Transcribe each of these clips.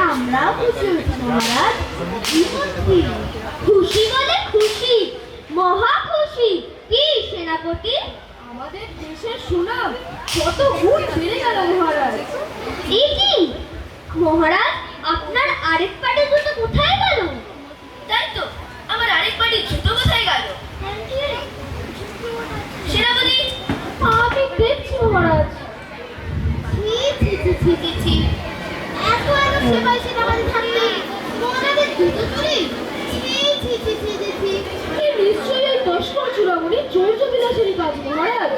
আমরাও খুশি হচ্ছি মহারাজ। খুশি বলে খুশি, মহা খুশি। কি সেনাপতি? আমাদের দেশের সুনাম কত গুণ বেড়ে গেল মহারাজ। এই কি মহারাজ, আপনার আরেক পাটে জুতো কোথায় গেল? তাই তো, আমার আরেক পাটি জুতো কোথায় গেল? সেনাপতি, আমি দেখছি মহারাজ। এত এত সেবাই সেনাপতি থাকতে মহারাজের জুতো চুরি? নিশ্চয়ই এই দশকর চূড়ামণি চৌর্য বিলাসেরই কাজ মহারাজ।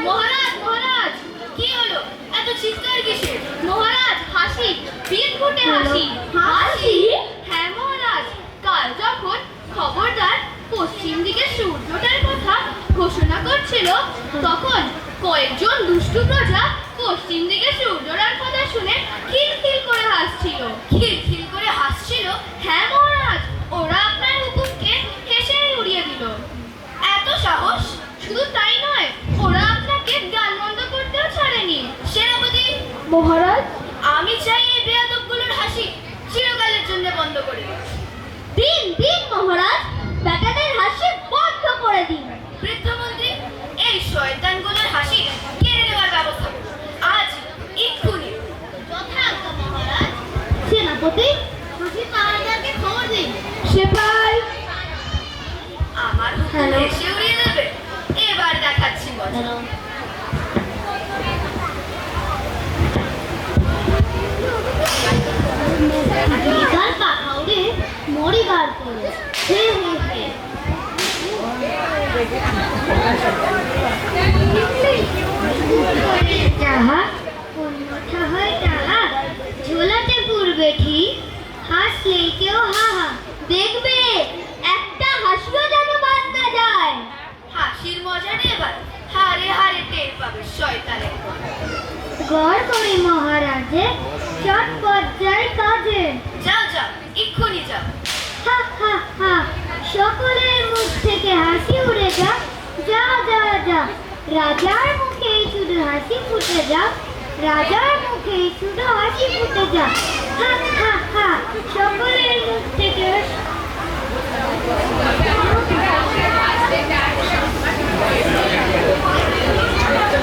মহারাজ মহারাজ, কি হলো এত চিৎকার কিসের? মহারাজ হাসি, পিঠ ফুটে হাসি। হাসি? হ্যাঁ মহারাজ, কাল যখন খবরদার পশ্চিম দিকে সূর্যোদয়ের কথা ঘোষণা করছিল, তখন কয়েকজন দুষ্টু প্রজা পশ্চিম দিকে সূর্যোদয়ের কথা শুনে খিলখিল করে হাসছিল। খিলখিল করে হাসছিল? হ্যাঁ মহারাজ, ওরা আপনার হুকুমকে হেসেই উড়িয়ে দিল। এত সাহস! শুধু তাই নয়, ওরা আপনাকে গালমন্দ করতেও ছাড়েনি। সেনাপতি মহারাজ, আমি চাই এই বেয়াদবগুলোর হাসি চিরকালের জন্য বন্ধ করে দিন। দিন মহারাজ, বেটাদের হাসি বন্ধ করে দিন। বৃদ্ধমন্ত্রী, এই শয়তানগুলোর হাসি কেড়ে নেওয়ার ব্যবস্থা করুন আজ, এক্ষুনি। যথাজ্ঞা মহারাজ। সেনাপতি, হাসি পাহাড়দারকে খবর দিন। সেপাই। আমার হুকুম এসে উড়িয়ে দেবে? এবার দেখাচ্ছি মজা। গাল পাখা উড়ে মরি গাল করে হে হে হে। যাহা অন্যথা হয় তাহা ঝোলাতে পূর্বে ঠিক, হাসলেই কেউ হা হা দেখবে, একটা হাসিও যেন বাদ না যায়। হাসির মজা নেবার হারে হারে টের পাবে শয়তানের। গড় করে মহারাজে চটপট যাই কাজে। যাও যাও, এক্ষুনি যাও। হা হা হা, সকলের মুখ থেকে হাসি উড়ে যা। যা যা যা, রাজার মুখেই শুধু হাসি ফুটে যা। রাজার মুখেই শুধু হাসি ফুটে যা। হা হা হা, সকলের মুখ থেকে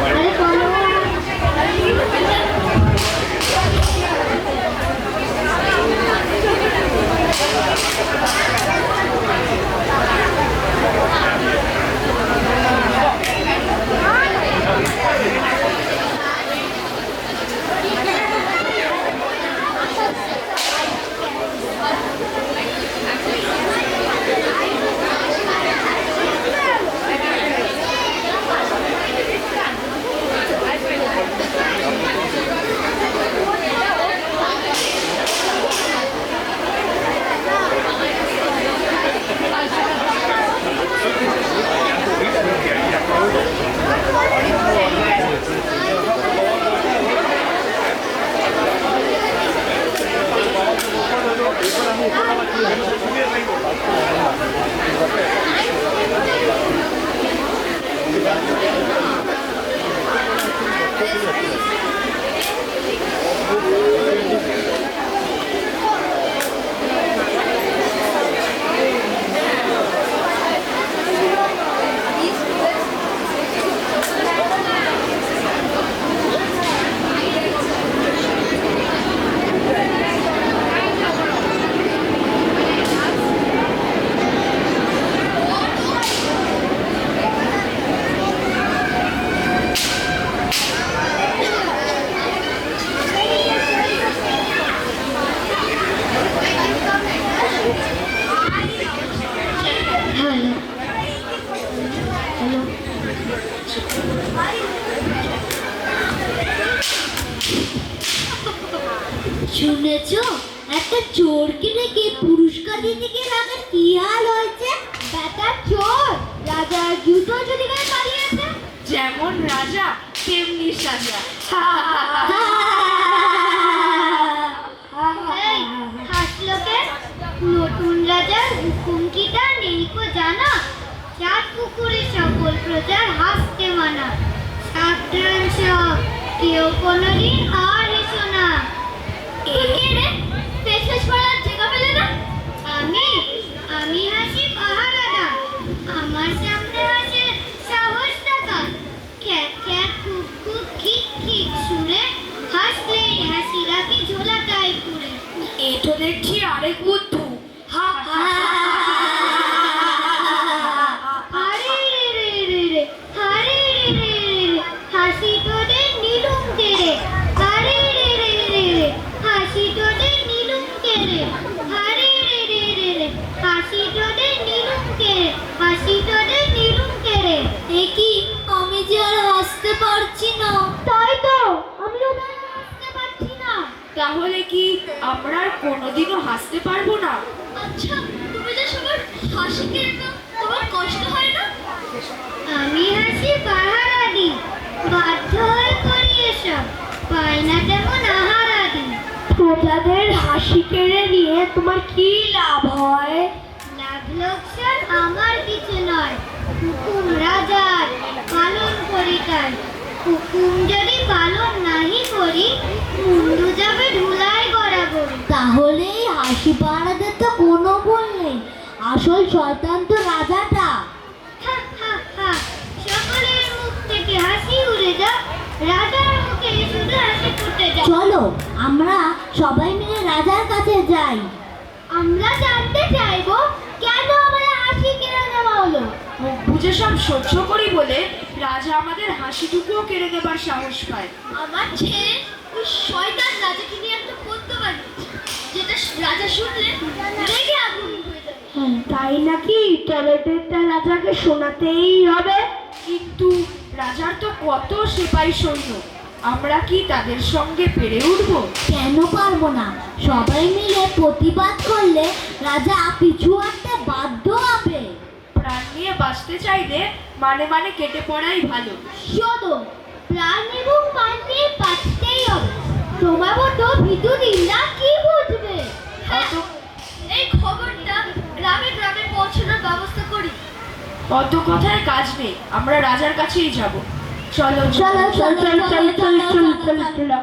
আরে বলো। শুনেছ একটা চোরকে নাকি পুরস্কার দিতে গিয়ে রাজার কি হাল হয়েছে? বেটা চোর রাজার জুতো যদি গায়ে পালিয়েছে। যেমন রাজা তেমনি সাজা। হাসলোকে নতুন রাজার হুকুম কি তা নেই কো জানা? চাঁদ পুকুরে সকল প্রজার হাসতে মানা। সাবধান সব, কেউ কোনোদিন আর হেসো না। তুই কে রে? পেছাস পাড়ার জায়গা পেলে না? আমি হাসি পাহারাদার। আমার সামনে হাসে সাহস টাকা। খ্যাক খ্যাক খুব খুব খিক খিক সুরে হাসলেই হাসি রাখি ঝোলাটাই পুরে। এ তো দেখছি আরেক বুদ্ধু। হা হা আরে রে রে রে রে, আরে রে রে রে রে, হাসি তোদের নীলুম কেড়ে। আরে রে রে রে রে, হাসি তোদের নীলুম কেড়ে। আরে রে রে রে রে, হাসি তোদের নীলুম কেড়ে, হাসি তোদের নীলুম কেড়ে। এ কি, আমি যে আর হাসতে পারছি না। তাই তো, আমিও তাই হাসতে পারছি না। তাহলে কি আমরা আর কোনোদিনও হাসতে পারবো না? আচ্ছা, তুমি যে সবার হাসি কেড়ে নাও, তোমার কষ্ট হয় না? আমি হাসি পাহারা দিই, বাধ্য হয়ে করি এসব, পাই না তেমন আহারা দিই। প্রজাদের হাসি কেড়ে নিয়ে তোমার কি লাভ হয়? লাভ লোকসান আমার কিছু নয়, হুকুম রাজার, পালন করি তাই। হুকুম যদি পালন নাহি করি, মুন্ডু যাবে ধুলাই গড়াগড়ি। তাহলে এই হাসি পাহারাদের তো কোনো ভুল নেই, আসল শয়তান তো রাজাটা। হা হা হা, সকলের মুখ থেকে হাসি উড়ে যাক, রাজার মুখে শুধু হাসি ফুটে যাক। চলো আমরা সবাই মিলে রাজার কাছে যাই। আমরা জানতে চাইবো কেন আমরা হাসি কেড়ে নেওয়া হলো। মুখ বুঝে সব সহ্য করি বলে রাজা আমাদের হাসিটুকুও কেড়ে নেবার সাহস পায়। আমার ছেলে ওই শয়তান রাজাকে নিয়ে একটা পদ্য বানিয়েছে, যেটা রাজা শুনলে রেগে আগুন হয়ে যাবে। তাই নাকি? তবে তো এটা রাজাকে শোনাতেই হবে। কিন্তু রাজার তো কত সিপাই সৈন্য, আমরা কি তাদের সঙ্গে পেরে উঠবো? কেন পারবো না? সবাই মিলে প্রতিবাদ করলে রাজা পিছু হটতে বাধ্য হবে। প্রাণ নিয়ে বাঁচতে চাইলে মানে মানে কেটে পড়াই ভালো। শোনো, প্রাণ এবং মান নিয়ে বাঁচতেই হবে। তোমার মতো ভীতু নিন্দা কি বুঝবে? অত- এই খবরটা গ্রামে গ্রামে পৌঁছানোর ব্যবস্থা করি। অত কথায় কাজ নেই, আমরা রাজার কাছেই যাব। চলো চলো, চলো, চলো, চলো, চলো, চলো।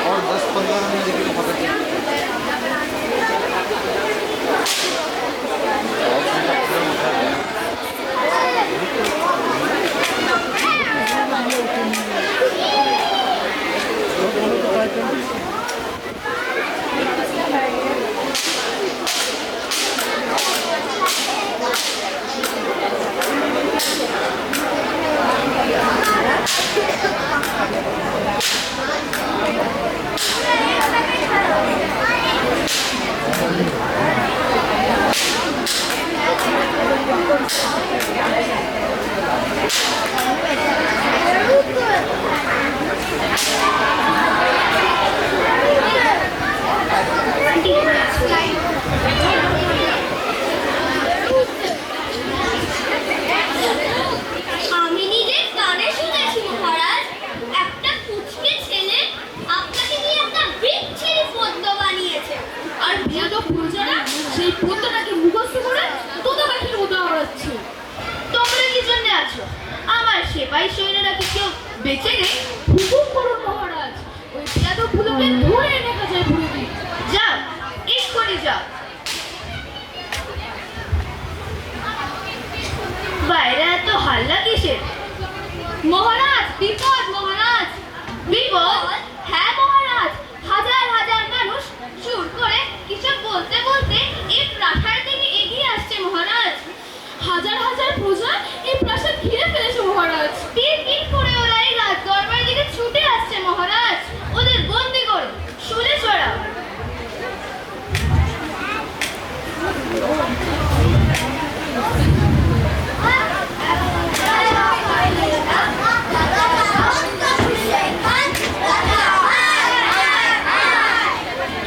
और 10-15 मिनट देखिए पकड़ আমি নিজের কানে শুনেছি মহারাজ, একটা কুচকে ছেলে আপনাকে নিয়ে একটা বিচ্ছিরি পদ্য বানিয়েছে। আর বেয়াদব প্রজারা সেই পদ্মটাকে মুখস্থ করে তোতা পাখির মতো আওড়াচ্ছে। তোমরা কি জন্য আছো? আমার সেপাই সৈন্যরা কি কেউ বেঁচে নেই? হুকুম করুন মহারাজ, ওই বেয়াদবগুলোকে ধরে এনে কাছে পুরো দিন। যাও, এক্ষুনি যাও। হাল্লা কিসের? মহারাজ, বিপদ মহারাজ, বিপদ? হ্যাঁ মহারাজ, হাজার হাজার মানুষ সুর করে কিসব বলতে বলতে এই প্রাসাদ থেকে এগিয়ে আসছে মহারাজ। হাজার হাজার প্রজা এই প্রাসাদ ঘিরে ফেলেছে মহারাজ। তীর তীর করে ওরা এই রাজ দরবারের দিকে ছুটে আসছে মহারাজ। ওদের বন্দি করো, শুলে চড়াও।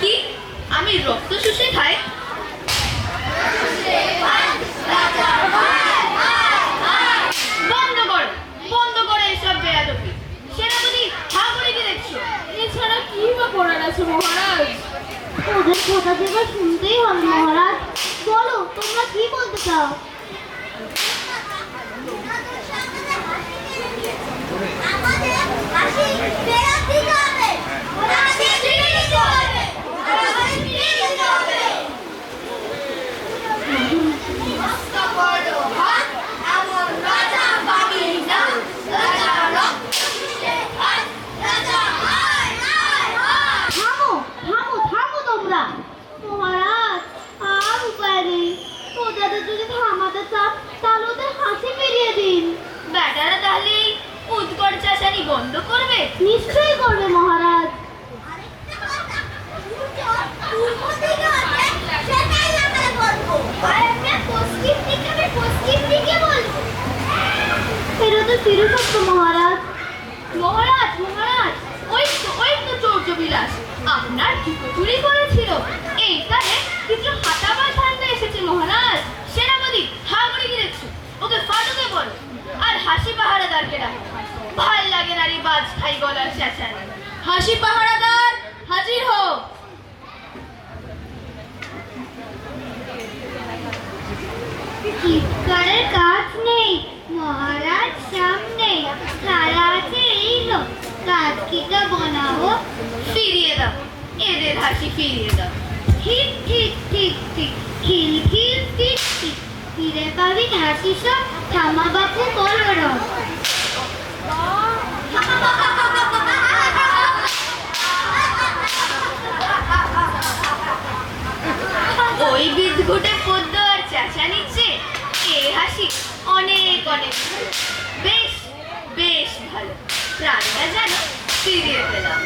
কি আমি রক্ত শুষে খাই? বন্ধ করো এসব বেয়াদবি। সেনাপতি হা করে কি দেখছো? এছাড়া কি বা করার আছে মহারাজ? ওদের কথা থেকে শুনতেই হবে মহারাজ। বলো তোমরা কি বলতে চাও? থামো থামো থামো তোমরা। মহারাজ আর উপায় নেই। প্রজাদের যদি থামাতে চান তাহলে ওদের হাসি ফিরিয়ে দিন। বেটারা তাহলে এই উৎকট চাষানি বন্ধ করবে? নিশ্চয়ই করবে মহারাজ। এটা তো চিরসত্য মহারাজ। মহারাজ মহারাজ, ওই তো চৌর্য বিলাস আপনার জুতো চুরি করেছিল। এইখানে কিছু হাতাবার ধান্দা এসেছে মহারাজ। সেনাপতি হা করে কি দেখছো? ওকে ফাটকে বলো আর হাসি পাহারাদারকে ডাকো। ভাল লাগে না রে বাজ খাই গলার চেঁচানি। হাসি পাহারাদার হাজির হোক। চিৎকারের কাজ নেই মহারাজ, সামনে তারা আছে এই লোক। কাজ কিটা বানাবো? ফিরিয়ে দাও এদের হাসি, ফিরিয়ে দাও। ঠিক ঠিক ঠিক ঠিক, খিল খিল ঠিক ঠিক, ফিরে পাবি হাসি সব। থামা বাপু কলরব। ওই বিদঘুটে পদ্য আর চেঁচা নিচ্ছে এ হাসি অনেক অনেক বেশ বেশ ভালো। প্রাণটা যেন ফিরিয়ে পেলাম।